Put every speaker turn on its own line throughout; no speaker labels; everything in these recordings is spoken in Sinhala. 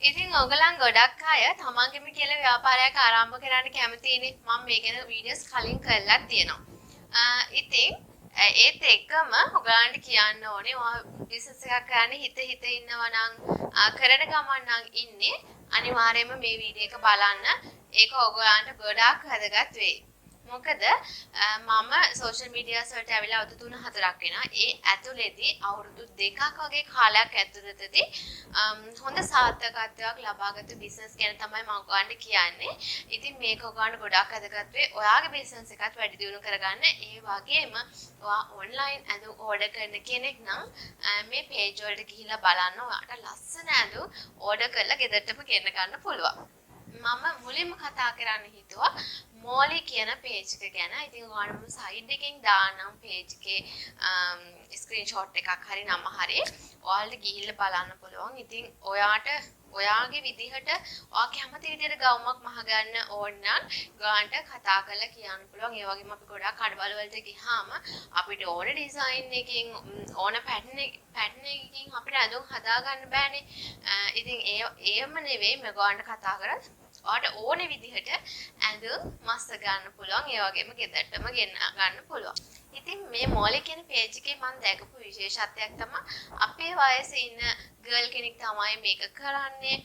ඉතින් ඔයගලන් ගොඩක් අය තමන්ගෙම කියලා ව්‍යාපාරයක් ආරම්භ කරන්න කැමතිනේ. මම මේ ගැන වීඩියෝස් කලින් කරලා තියෙනවා. ඉතින් ඒත් එක්කම ඔයගලන්ට කියන්න ඕනේ ඔයා බිස්නස් එකක් කරන්න හිත ඉන්නවා නම් කරන ගමන් නම් ඉන්නේ අනිවාර්යයෙන්ම මේ වීඩියෝ එක බලන්න. ඒක ඔයගලන්ට ගොඩාක් වැදගත් වෙයි. මොකද මම සෝෂල් මීඩියාස් වලට ඇවිල්ලා අවුරුදු 3-4ක් වෙනවා. ඒ ඇතුළේදී අවුරුදු 2ක් වගේ කාලයක් ඇතුළතදී හොඳ සාර්ථකත්වයක් ලබාගත් බිස්නස් ගැන තමයි මම ඔයගොල්ලන්ට කියන්නේ. ඉතින් මේක ඔයගොල්ලන්ට ගොඩාක් වැදගත් වෙයි. ඔයාගේ බිස්නස් එකත් වැඩි දියුණු කරගන්න. ඒ වගේම ඔයා ඔන්ලයින් ඇඳුම් ඕඩර් කරන කෙනෙක් නම් මේ පේජ් වලට ගිහිල්ලා බලන්න. ඔයාට ලස්සන ඇඳුම් ඕඩර් කරලා ගෙදරටම ගෙන්න ගන්න පුළුවන්. මම මුලින්ම කතා කරන්න හිතුවා මෝලි කියන පේජ් එක ගැන. ඉතින් ඔයාලම සයිඩ් එකෙන් දාන්නම් පේජ් එකේ ස්ක්‍රීන්ෂොට් එකක් හරි නම හරි ඔයාලට ගිහිල්ලා බලන්න පුළුවන්. ඉතින් ඔයාගේ විදිහට ඔයා කැමති විදිහට ගවුමක් මහගන්න ඕන නම් ගාන්ට කතා කරලා කියන්න පුළුවන්. ඒ වගේම අපි ගොඩාක් කඩවල වලට ගියාම අපිට ඕන ඩිසයින් එකකින් ඕන පැටර්න් එකකින් අපිට අඳුම් හදා ගන්න බෑනේ. ඉතින් ඒම නෙවෙයි මම ගාන්ට කතා කරත් ඔයාට ඕනේ විදිහට ඇඳුම් මස්ස ගන්න පුළුවන්. ඒ වගේම ගෙදරටම ගෙන්න ගන්න පුළුවන්. ඉතින් මේ මෝලි කියන පේජ් එකේ මම දැකපු විශේෂත්වයක් තමයි අපේ වයසේ ඉන්න ගර්ල් කෙනෙක් තමයි මේක කරන්නේ.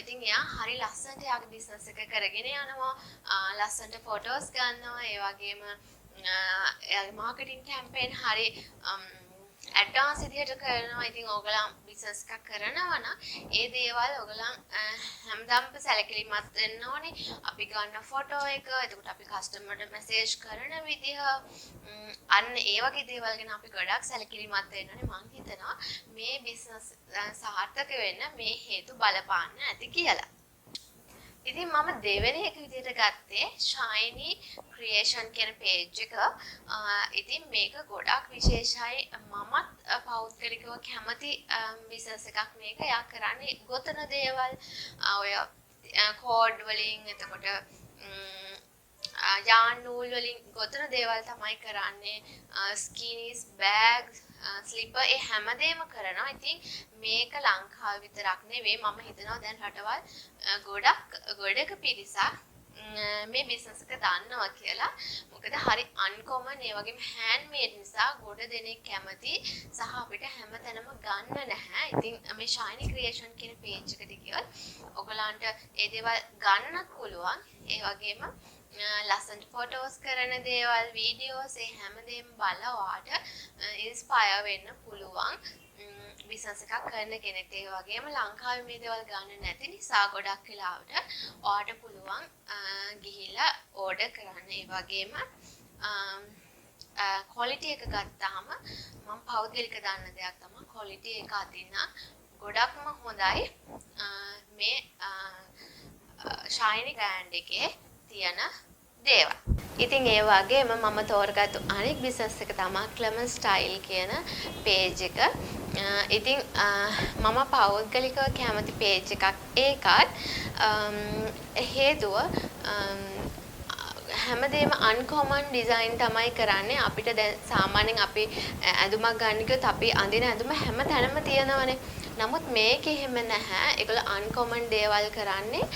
ඉතින් එයා හරි ලස්සනට එයාගේ බිස්නස් එක කරගෙන යනවා. ලස්සනට ෆොටෝස් ගන්නවා. ඒ වගේම එයාගේ මාකටිං කැම්පේන් හරි ඇඩ්වාන්ස් විදිහට කරනවා. ඉතින් ඕගලන් බිස්නස් එකක් කරනවා නම් ඒ දේවල් ඕගලන් හැමදාම සැලකිලිමත් වෙන්න ඕනේ. අපි ගන්න ෆොටෝ එක, එතකොට අපි කස්ටමර්ට මැසේජ් කරන විදිහ, අන්න ඒ වගේ දේවල් ගැන අපි ගොඩක් සැලකිලිමත් වෙන්න ඕනේ. මම හිතනවා මේ බිස්නස් සාර්ථක වෙන්න මේ හේතු බලපාන්න ඇති කියලා. ඉතින් මම දෙවෙනි එක විදිහට ගත්තේ ශයිනි ක්‍රියේෂන් කියන පේජ් එක. ඉතින් මේක ගොඩක් විශේෂයි. මමත් පෞද්ගලිකව කැමති බිස්නස් එකක් මේක. එයා කරන්නේ ගොතන දේවල් ඔය කෝඩ් වලින්, එතකොට යාන් නූල් වලින් ගොතන දේවල් තමයි කරන්නේ. ස්කිනීස්, බෑග්ස්, ස්ලිපර් ඒ හැමදේම කරනවා. ඉතින් මේක ලංකාවේ විතරක් නෙවෙයි මම හිතනවා දැන් රටවල් ගොඩක පිරිසක් මේ බිස්නස් එක දන්නවා කියලා. මොකද හරි අන්කොමන් ඒ වගේම හෑන්ඩ් මේඩ් නිසා ගොඩ දෙනෙක් කැමති සහ අපිට හැමතැනම ගන්න නැහැ. ඉතින් මේ ශයිනි ක්‍රියේෂන් කියන පේජ් එකට ගියොත් ඔයගලන්ට ඒ දේවල් ගන්නත් පුළුවන්. ඒ වගේම ලස්සනට ෆොටෝස් කරන දේවල්, වීඩියෝස් ඒ හැමදේම බලලා ඔයාට ඉන්ස්පයර් වෙන්න පුළුවන් බිස්නස් එකක් කරන කෙනෙක්ට. ඒ වගේම ලංකාවේ මේ දේවල් ගන්න නැති නිසා ගොඩක් වෙලාවට ඔයාට පුළුවන් ගිහිල්ලා ඕඩර් කරන්න. ඒ වගේම ක්වොලිටි එක ගත්තාම මම පෞද්ගලික දන්න දෙයක් තමයි ක්වොලිටි එක අදින්න ගොඩක්ම හොඳයි මේ ශයිනි බ්‍රෑන්ඩ් එකේ තියෙන දේවල්. ඉතින් ඒ වගේම මම තෝරගත්තු අනෙක් බිස්නස් එක තමයි ක්ලෙමන් ස්ටයිල් කියන පේජ් එක. ඉතින් මම පෞද්ගලිකව කැමති පේජ් එකක්. ඒකත් හේතුව හැමදේම අන්කොමන් ඩිසයින් තමයි කරන්නේ. අපිට දැන් සාමාන්‍යයෙන් අපි ඇඳුමක් ගන්න කිව්වොත් අපි අඳින ඇඳුම හැම තැනම තියෙනවනේ. නමුත් මේක එහෙම නැහැ. ඒගොල්ලෝ අන්කොමන් දේවල් කරන්නේ.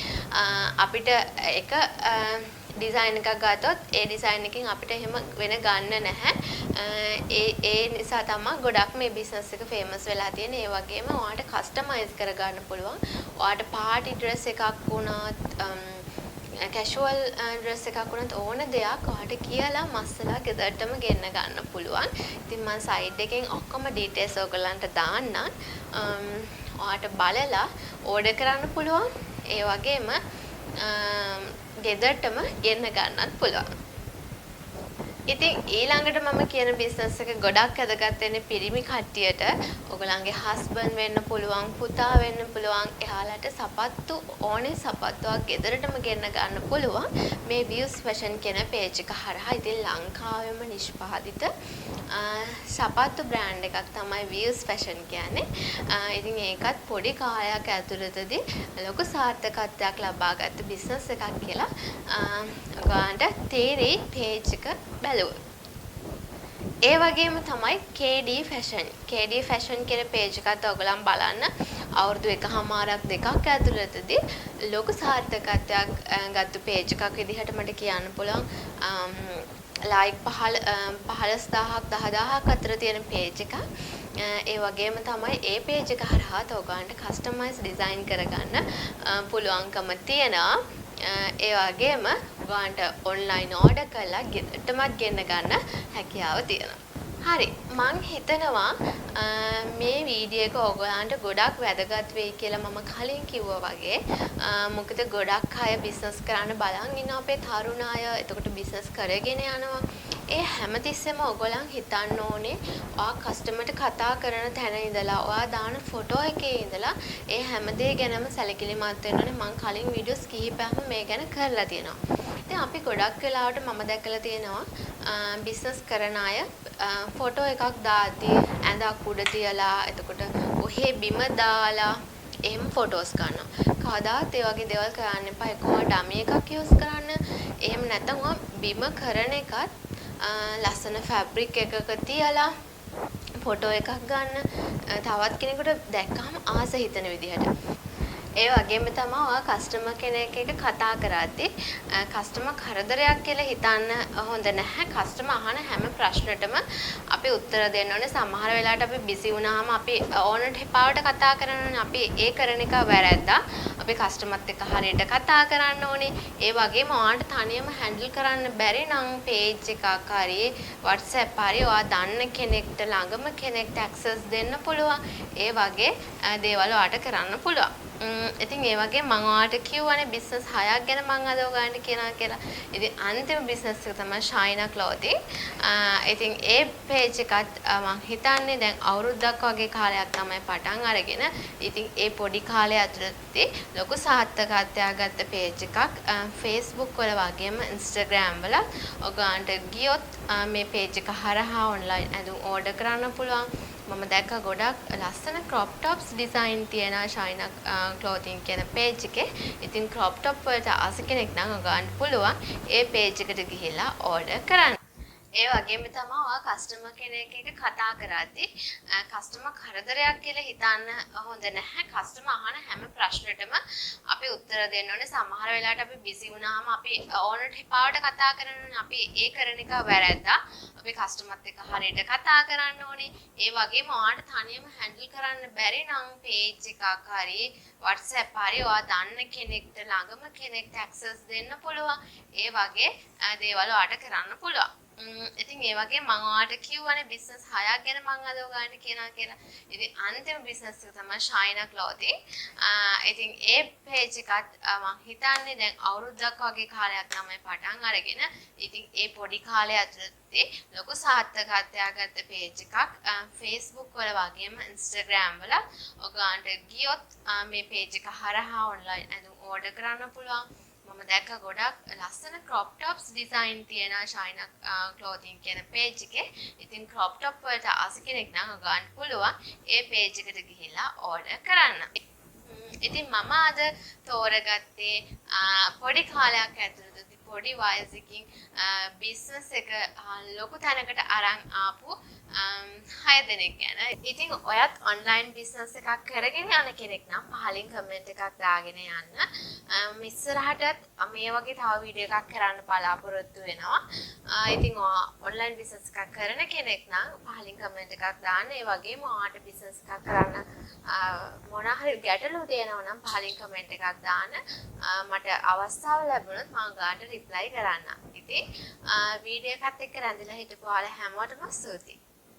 අපිට එක ඩිසයින් එකක් ගත්තොත් ඒ ඩිසයින් එකකින් අපිට එහෙම වෙන ගන්න නැහැ. ඒ නිසා තමයි ගොඩක් මේ බිස්නස් එක ෆේමස් වෙලා තියෙන්නේ. ඒ වගේම ඔයාලට කස්ටමයිස් කරගන්න පුළුවන්. ඔයාලට පාටි ඩ්‍රෙස් එකක් වුණත් කැෂුවල් ඩ්‍රෙස් එකක් වුණත් ඕන දෙයක් ඔයාලට කියලා මස්සලා ගෙදරටම ගෙන්න ගන්න පුළුවන්. ඉතින් මම සයිඩ් එකෙන් ඔක්කොම ඩීටේල්ස් ඔයගලන්ට දාන්නම්. ඔයාලට බලලා ඕඩර් කරන්න පුළුවන්. ඒ වගේම ගෙදරටම ගෙන්න ගන්නත් පුළුවන්. ඉතින් ඊළඟට මම කියන බිස්නස් එක ගොඩක් වැදගත් වෙන්නේ පිරිමි කට්ටියට. ඔයගලන්ගේ හස්බන්ඩ් වෙන්න පුළුවන්, පුතා වෙන්න පුළුවන්. එයාලට සපත්තු ඕනේ සපත්තුවක් ගෙදරටම ගෙන්න ගන්න පුළුවන් මේ views fashion කියන පේජ් එක හරහා. ඉතින් ලංකාවෙම නිෂ්පාදිත සපත්තු බ්‍රෑන්ඩ් එකක් තමයි views fashion කියන්නේ. ඉතින් ඒකත් පොඩි කාලයක් ඇතුළතදී ලොකු සාර්ථකත්වයක් ලබාගත්ත බිස්නස් එකක් කියලා ඔයගලන්ට තේරෙයි පේජ් එක බලුවොත්. ඒ වගේම තමයි KD fashion කියන page එකත් ඔයගලන් බලන්න. අවුරුදු එකහමාරක් දෙකක් ඇතුළතදී ලොකු සාර්ථකත්වයක් ගත්ත පේජ් එකක් විදිහට මට කියන්න පුළුවන්. ලයික් 15000ක් 10000ක් අතර තියෙන පේජ් එකක්. ඒ වගේම තමයි ඒ පේජ් එක හරහා ඔයගොල්ලන්ට කස්ටමයිස් ඩිසයින් කරගන්න පුළුවන්කම තියෙනවා. ඒ වගේම ඔයගොල්ලන්ට ඔන්ලයින් ඕඩර් කරලා ගෙදරටමත් ගෙන්න ගන්න හැකියාව තියෙනවා. හරි, මං හිතනවා මේ වීඩියෝ එක ඔයගොල්ලන්ට ගොඩක් වැදගත් වෙයි කියලා මම කලින් කිව්වා වගේ. මොකද ගොඩක් අය බිස්නස් කරන්න බලන් ඉන්න අපේ තරුණ අය. එතකොට බිස්නස් කරගෙන යනවා. ඒ හැමතිස්සෙම ඔයගොල්ලන් හිතන්න ඕනේ ඔයා කස්ටමර්ට කතා කරන තැන ඉඳලා ඔයා දාන ෆොටෝ එකේ ඉඳලා ඒ හැමදේ ගැනම සැලකිලිමත් වෙන්න ඕනේ. මං කලින් වීඩියෝස් කිහිපයක්ම මේ ගැන කරලා තියෙනවා. ඉතින් අපි ගොඩක් වෙලාවට මම දැකලා තියෙනවා බිස්නස් කරන අය ෆොටෝ එකක් දාද්දී ඇඳක් උඩ තියලා එතකොට ඔහේ බිම දාලා එහෙම ෆොටෝස් ගන්නවා. කවදාත් ඒ වගේ දේවල් කරන්න එපා. එක්කෝ ඩමි එකක් යූස් කරන්න. එහෙම නැත්නම් බිම කරන එකත් ලස්සන ෆැබ්‍රික් එකක තියලා ෆොටෝ එකක් ගන්න. තවත් කෙනෙකුට දැක්කම ආස හිතෙන විදිහට. ඒ වගේම තමයි ඔයා කස්ටමර් කෙනෙක් එක්ක කතා කරද්දී කස්ටමර් කරදරයක් කියලා හිතන්න හොඳ නැහැ. කස්ටමර් අහන හැම ප්‍රශ්නටම අපි උත්තර දෙන්න ඕනේ. සමහර වෙලාවට අපි බිසි වුණාම අපි ඕනට එපාවට කතා කරනවනේ. අපි ඒ කරන එක වැරද්දා. අපි කස්ටමර්ත් එක්ක හරියට කතා කරන්න ඕනේ. ඒ වගේම ඔයාලට තනියම හැන්ඩල් කරන්න බැරි නම් පේජ් එකක් හරි WhatsApp හරි ඔයා දන්න කෙනෙක්ට ළඟම කෙනෙක්ට ඇක්සස් දෙන්න පුළුවන්. ඒ වගේ දේවල් ඔයාලට කරන්න පුළුවන්. ඉතින් ඒ වගේ මම ඔයාලට කියවනේ බිස්නස් 6ක් ගැන මම අද ඔයගලන්ට කියනවා කියලා. ඉතින් අන්තිම බිස්නස් එක තමයි ශයිනා ක්ලෝතින්. ඉතින් ඒ පේජ් එකත් මම හිතන්නේ දැන් අවුරුද්දක් වගේ කාලයක් තමයි පටන් අරගෙන. ඉතින් ඒ පොඩි කාලය ඇතුළතදී ලොකු සාර්ථකත්වයක් ගත්ත පේජ් එකක් Facebook වල වගේම Instagram වල ඔයගලන්ට ගියොත් මේ පේජ් එක හරහා ඔන්ලයින් ඇඳුම් ඕඩර් කරන්න පුළුවන්. මම දැක්ක ගොඩක් ලස්සන ක්‍රොප් টොප්ස් ඩිසයින් තියෙන ශයිනා ක්ලෝතින් කියන පේජ් එකේ. ඉතින් ක්‍රොප් টොප් වලට ආස කෙනෙක් නම් ඔයගලන්ට පුළුවන් ඒ පේජ් එකට ගිහිල්ලා ඕඩර් කරන්න. ඒ වගේම තමයි ඔයා කස්ටමර් කෙනෙක් එක්ක කතා කරද්දී කස්ටමර් කරදරයක් කියලා හිතන්න හොඳ නැහැ. කස්ටමර් අහන හැම ප්‍රශ්නටම අපි උත්තර දෙන්න ඕනේ. සමහර වෙලාවට අපි බිසි වුණාම අපි ඕනට එපාවට කතා කරනවනේ. අපි ඒ කරන එක වැරද්දා. අපි කස්ටමර්ත් එක්ක හරියට කතා කරන්න ඕනේ. ඒ වගේම ඔයාලට තනියම හැන්ඩල් කරන්න බැරි නම් පේජ් එකක් හරි WhatsApp හරි ඔයා දන්න කෙනෙක්ට ළඟම කෙනෙක්ට ඇක්සස් දෙන්න පුළුවන්. ඒ වගේ දේවල් ඔයාලට කරන්න පුළුවන්. ඉතින් ඒ වගේ මම ඔයාලට කියවනේ බිස්නස් 6ක් ගැන මම අද ඔයගලන්ට කියනවා කියලා. ඉතින් අන්තිම බිස්නස් එක තමයි ශයිනා ක්ලෝතින්. ඉතින් ඒ පේජ් එකත් මම හිතන්නේ දැන් අවුරුද්දක් වගේ කාලයක් තමයි පටන් අරගෙන. ඉතින් ඒ පොඩි කාලය ඇතුළතදී ලොකු සාර්ථකත්වයක් ගත්ත පේජ් එකක් Facebook වල වගේම Instagram වල ඔයගලන්ට ගියොත් මේ පේජ් එක හරහා ඔන්ලයින් ඇඳුම් ඕඩර් කරන්න පුළුවන්. මම දැක්ක ගොඩක් ලස්සන ක්‍රොප් টොප්ස් ඩිසයින් තියෙන ශයිනා ක්ලෝතින් කියන පේජ් එකේ. ඉතින් ක්‍රොප් টොප් වලට ආස කෙනෙක් නම් ඔයගලන්ට පුළුවන් ඒ පේජ් එකට ගිහිල්ලා ඕඩර් කරන්න. ඉතින් මම අද තෝරගත්තේ පොඩි කාලයක් ඇතුළතදී පොඩි වයසකින් බිස්නස් එක ලොකු තැනකට අරන් ආපු 6 දෙනෙක් ගැන. ඉතින් ඔයත් ඔන්ලයින් බිස්නස් එකක් කරගෙන යන කෙනෙක් නම් පහලින් කමෙන්ට් එකක් දාගෙන යන්න. ඉස්සරහටත් මේ වගේ තව වීඩියෝ එකක් කරන්න බලාපොරොත්තු වෙනවා. ඉතින් ඔන්ලයින් බිස්නස් එකක් කරන කෙනෙක් නම් පහලින් කමෙන්ට් එකක් දාන්න. ඒ වගේම ඔයාට බිස්නස් එකක් කරන්න මොනවා හරි ගැටලු තියෙනවා නම් පහලින් කමෙන්ට් එකක් දාන්න. මට අවස්ථාව ලැබුණොත් මම ගාට රිප්ලයි කරන්න. ඉතින් වීඩියෝ එකත් එක්ක රැඳිලා හිටපු ඔයාලා හැමෝටම ස්තුතියි.